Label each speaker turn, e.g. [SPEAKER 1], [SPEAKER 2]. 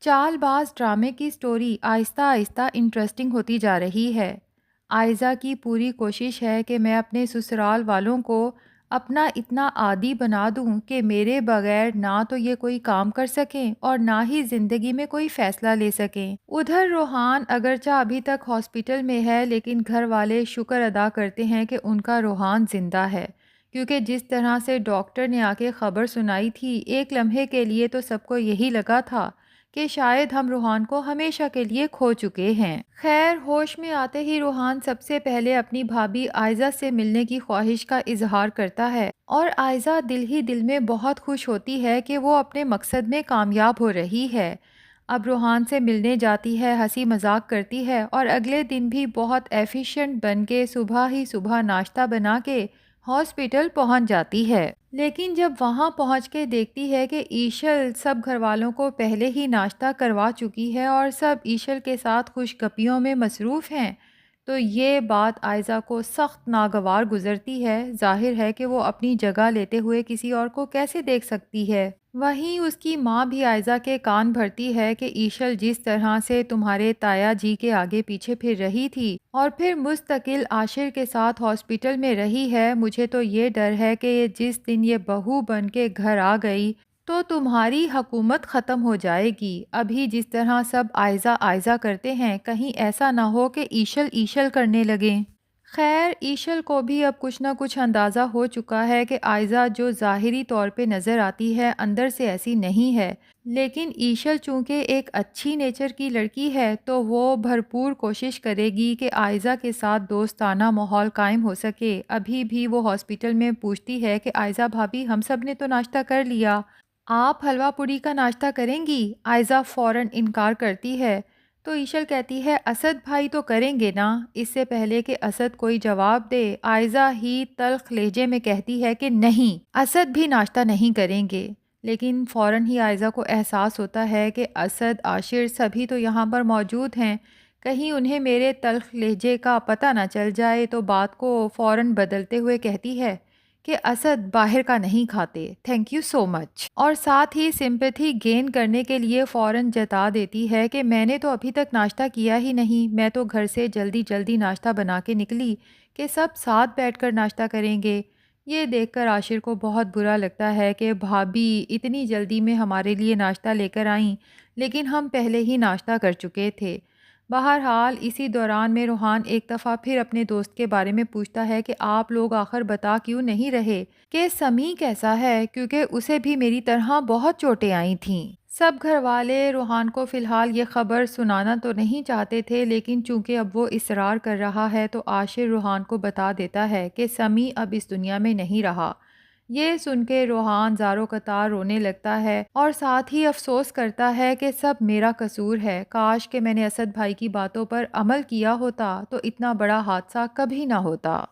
[SPEAKER 1] چال باز ڈرامے کی سٹوری آہستہ آہستہ انٹرسٹنگ ہوتی جا رہی ہے۔ آئزہ کی پوری کوشش ہے کہ میں اپنے سسرال والوں کو اپنا اتنا عادی بنا دوں کہ میرے بغیر نہ تو یہ کوئی کام کر سکیں اور نہ ہی زندگی میں کوئی فیصلہ لے سکیں۔ ادھر روحان اگرچہ ابھی تک ہاسپٹل میں ہے، لیکن گھر والے شکر ادا کرتے ہیں کہ ان کا روحان زندہ ہے، کیونکہ جس طرح سے ڈاکٹر نے آ کے خبر سنائی تھی، ایک لمحے کے لیے تو سب کو یہی لگا تھا کہ شاید ہم روحان کو ہمیشہ کے لیے کھو چکے ہیں۔ خیر، ہوش میں آتے ہی روحان سب سے پہلے اپنی بھابھی آئزہ سے ملنے کی خواہش کا اظہار کرتا ہے، اور آئزہ دل ہی دل میں بہت خوش ہوتی ہے کہ وہ اپنے مقصد میں کامیاب ہو رہی ہے۔ اب روحان سے ملنے جاتی ہے، ہنسی مذاق کرتی ہے، اور اگلے دن بھی بہت ایفیشینٹ بن کے صبح ہی صبح ناشتہ بنا کے ہاسپٹل پہنچ جاتی ہے۔ لیکن جب وہاں پہنچ کے دیکھتی ہے کہ ایشل سب گھر والوں کو پہلے ہی ناشتہ کروا چکی ہے اور سب ایشل کے ساتھ خوش گپیوں میں مصروف ہیں، تو یہ بات آئزہ کو سخت ناگوار گزرتی ہے۔ ظاہر ہے کہ وہ اپنی جگہ لیتے ہوئے کسی اور کو کیسے دیکھ سکتی ہے۔ وہیں اس کی ماں بھی آئزہ کے کان بھرتی ہے کہ ایشل جس طرح سے تمہارے تایا جی کے آگے پیچھے پھر رہی تھی اور پھر مستقل عاشر کے ساتھ ہاسپٹل میں رہی ہے، مجھے تو یہ ڈر ہے کہ جس دن یہ بہو بن کے گھر آ گئی تو تمہاری حکومت ختم ہو جائے گی۔ ابھی جس طرح سب آئزہ آئزہ کرتے ہیں، کہیں ایسا نہ ہو کہ ایشل ایشل کرنے لگیں۔ خیر، ایشل کو بھی اب کچھ نہ کچھ اندازہ ہو چکا ہے کہ آئزہ جو ظاہری طور پہ نظر آتی ہے اندر سے ایسی نہیں ہے، لیکن ایشل چونکہ ایک اچھی نیچر کی لڑکی ہے تو وہ بھرپور کوشش کرے گی کہ آئزہ کے ساتھ دوستانہ ماحول قائم ہو سکے۔ ابھی بھی وہ ہاسپٹل میں پوچھتی ہے کہ آئزہ بھابھی، ہم سب نے تو ناشتہ کر لیا، آپ حلوہ پوری کا ناشتہ کریں گی؟ آئزہ فوراً انکار کرتی ہے، تو ایشل کہتی ہے اسد بھائی تو کریں گے نا۔ اس سے پہلے کہ اسد کوئی جواب دے، آئزہ ہی تلخ لہجے میں کہتی ہے کہ نہیں، اسد بھی ناشتہ نہیں کریں گے۔ لیکن فوراً ہی آئزہ کو احساس ہوتا ہے کہ اسد، عاشر سبھی تو یہاں پر موجود ہیں، کہیں انہیں میرے تلخ لہجے کا پتہ نہ چل جائے، تو بات کو فوراً بدلتے ہوئے کہتی ہے کہ اسد باہر کا نہیں کھاتے، تھینک یو سو مچ، اور ساتھ ہی سمپیتھی گین کرنے کے لیے فوراً جتا دیتی ہے کہ میں نے تو ابھی تک ناشتہ کیا ہی نہیں، میں تو گھر سے جلدی جلدی ناشتہ بنا کے نکلی کہ سب ساتھ بیٹھ کر ناشتہ کریں گے۔ یہ دیکھ کر عاشر کو بہت برا لگتا ہے کہ بھابھی اتنی جلدی میں ہمارے لیے ناشتہ لے کر آئیں، لیکن ہم پہلے ہی ناشتہ کر چکے تھے۔ بہرحال اسی دوران میں روحان ایک دفعہ پھر اپنے دوست کے بارے میں پوچھتا ہے کہ آپ لوگ آخر بتا کیوں نہیں رہے کہ سمیع کیسا ہے، کیونکہ اسے بھی میری طرح بہت چوٹیں آئی تھیں۔ سب گھر والے روحان کو فی الحال یہ خبر سنانا تو نہیں چاہتے تھے، لیکن چونکہ اب وہ اصرار کر رہا ہے تو عاشر روحان کو بتا دیتا ہے کہ سمیع اب اس دنیا میں نہیں رہا۔ یہ سن کے روحان زاروں قطار رونے لگتا ہے اور ساتھ ہی افسوس کرتا ہے کہ سب میرا قصور ہے، کاش کہ میں نے اسد بھائی کی باتوں پر عمل کیا ہوتا تو اتنا بڑا حادثہ کبھی نہ ہوتا۔